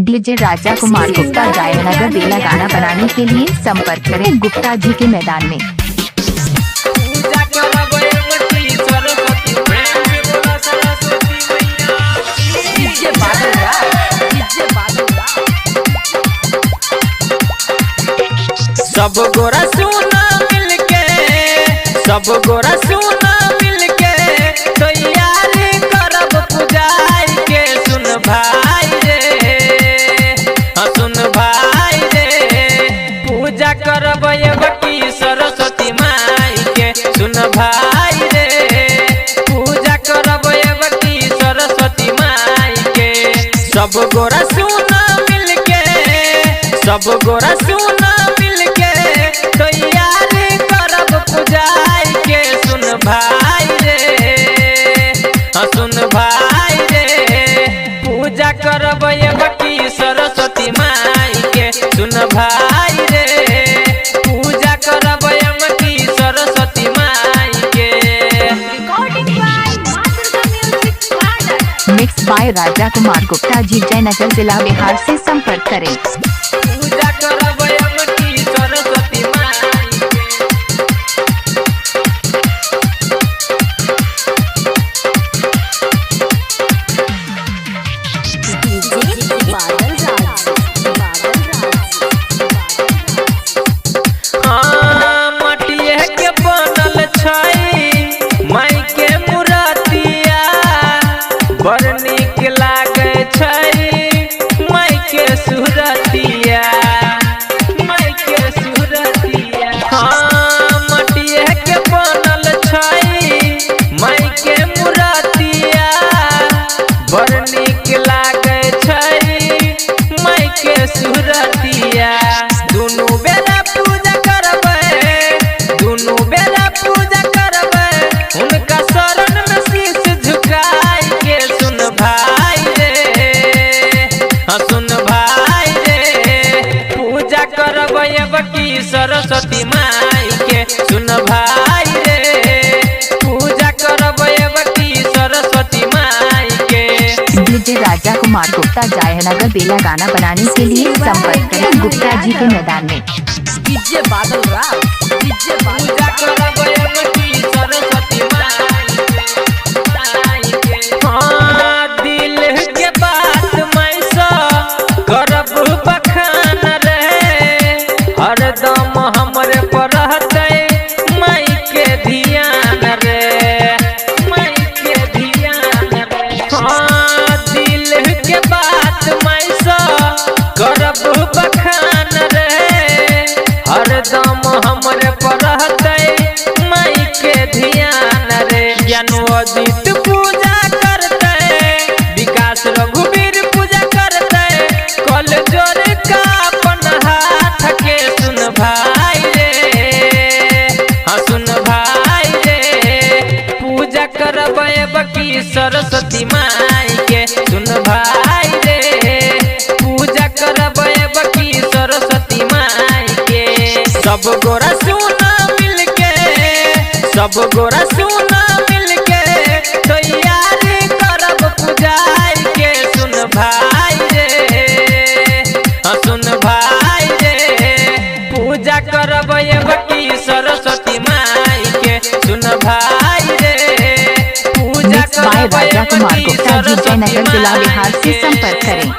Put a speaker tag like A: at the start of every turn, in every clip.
A: DJ Raja Kumar Gupta Jaynagar बेला गाना बनाने के लिए संपर्क करें गुप्ता जी के मैदान में।
B: सब गोरा सुना मिलके, सब गोरा सुना मिलके तो यार करब पूजाई के। सुन भाई रे, सुन भाई रे, पूजा करब की सरस्वती माई के। सुन भाई रे, पूजा करब की सरस्वती माई के। सब गोरा सुना मिलके, सब गोरा सुना तो यार करब पूजाई के। सुन भाई रे, सुन भाई रे, पूजा करब की सरस्वती माई के। सुन भाई रे, पूजा करब की सरस्वती माई के।
A: मिक्स बाय राजा कुमार गुप्ता जी जयनगर जिला बिहार से संपर्क करें।
B: पूजा करब की सरस्वती माई के। हाँ, मटिये के बनल छै माई के मूर्तिया, बड़ नीक लागे छै माई के सूरतिया, माई के सूरतिया। हाँ, मटिये के बनल छै माई के मूर्तिया, बड़ नीक लागे छै माई के सूरतिया। दुनू बेरा पूजा करबै, दुनू बेरा पूजा करबै, उनका शरण में शीश झुकाई के। सुन भाई रे, सुन भाई रे, पूजा करबै की सरस्वती माई के। सुन भाई रे, पूजा करबै की सरस्वती माई के।
A: डीजे राजा कुमार गुप्ता जयनगर बेला गाना बनाने के लिए संपर्क करें गुप्ता जी के मैदान में।
B: डीजे बादल राज, डीजे पूजा करबै की सरस्वती माई के। हाँ, दिल के बात मैं सा करब बखान रे, हरदम हमरे पर रहतै माई के ध्यान रे, माई के ध्यान रे। हाँ, दिल के बात मैं सा करब बखान रे, हरदम हमरे पर रहतै माई के ध्यान रे। ज्ञानो अजीत पूजा करतै, विकास रघुवीर पूजा करतै, कल जोर का अपन हाथ के। सुन भाई रे, सुन भाई रे, पूजा करबै की सरस्वती माई के। सुन भाई रे, पूजा करबै की सरस्वती माई के। सब गोरा सुना मिलके, सब गोरा सुना मिलके तो यार करब पूजाई के। सुन भाई रे, सुन भाई रे, पूजा करब की सरस्वती माई के। सुन भाई रे, पूजा
A: मिक्स बाय राजा कुमार गुप्ता जी जयनगर जिला बिहार से संपर्क करें।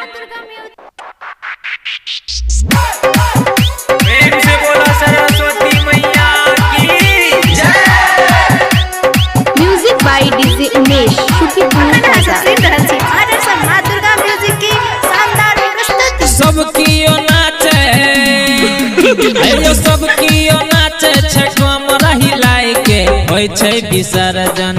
B: प्रेम से बोला सरस्वती मैया की जय।
C: म्यूजिक बाय डीजे उमेश शुक्रिया। दुर्गा म्यूजिक की शानदार प्रस्तुति।
B: सबकी ओ नाचे, आयो सबकी ओ नाचे, छठम रही लायके होय छै विसर्जन।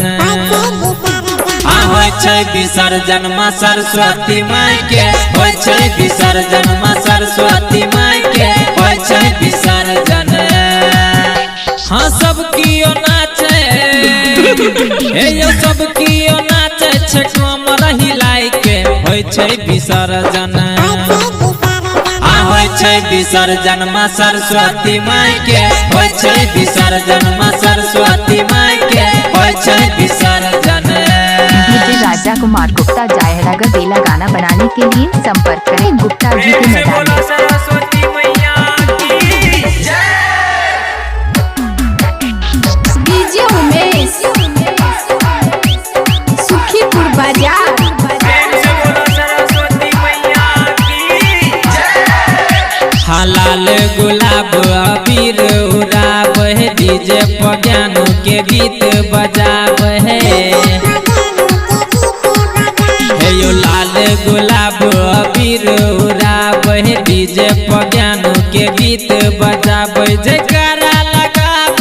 B: होय छै विसर्जन माँ सरस्वती माई के, होय छै विसर्जन माँ सरस्वती माई के, होय छै विसर्जन। हाँ, सबकी ओ नाचे, यो सबकी ओ नाचे, छठम रही लायके होय छै विसर्जन। होय छै विसर्जन माँ सरस्वती माई के, होय छै विसर्जन माँ सरस्वती माई के, होय छै विसर्जन।
A: डीजे राजा कुमार गुप्ता जयनगर बेला गाना बनाने के लिए संपर्क करें गुप्ता जी के मैदान में।
B: सरस्वती मैया की
C: डीजे उमेश सुखीपुर बाजार।
B: प्रेम से बोलो सरस्वती मैया की हाँ लाल गुलाब अबीर उड़ाब है डीजे पर ज्ञानू के गीत बजाब है यो लाल गुलाब अबीर उड़ाब है डीजे पर ज्ञानू के गीत बजाब जयकारा लगाब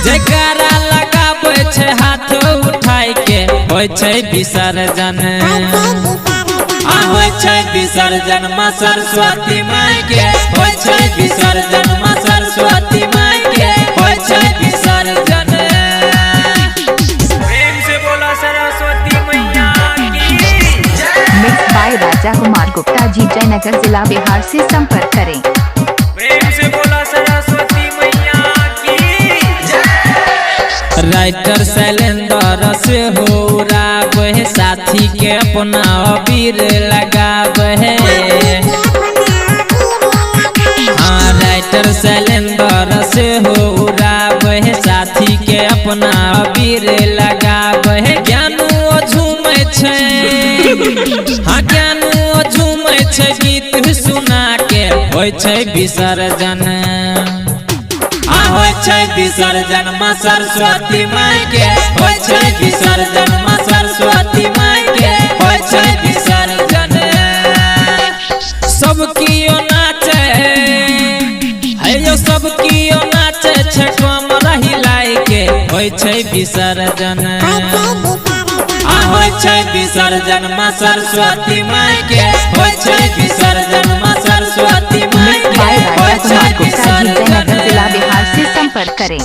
B: जयकारा लगाब छे हाथ उठाई के होय छै विसर्जन होय छै विसर्जन माँ सरस्वती माई के होय छै विसर्जन माँ सरस्वती माई के होय छै विसर्जन प्रेम से बोला सरस्वती मैया की
A: मिक्स बाय राजा कुमार गुप्ता जी, जयनगर जिला बिहार से संपर्क करें।
B: प्रेम से बोला सरस्वती मैया की राइटर शैलेंद्र से हो राब है साथी के अपना अबीर लगाब है हाँ राइटर शैलेंद्र से हो राब है साथी के अपना अबीर लगाब है ज्ञानू झूमे छै हाँ ज्ञानू झूमे छै गीत सुना के होय छै विसर्जन होय छै विसर्जन माँ सरस्वती माई के होय छै विसर्जन माँ सरस्वती माई के होय छै विसर्जन सब कियो नाचे है यो सब कियो नाचे छै कमर हिलाई के होय छै विसर्जन होय छै विसर्जन माँ सरस्वती माई के होय छै विसर्जन माँ सरस्वती माई
A: मिक्स
B: के
A: बाय
B: होय
A: राजा
B: छै
A: कुमार गुप्ता जी, जयनगर
B: विसर्जन
A: जिला बिहार से संपर्क करें।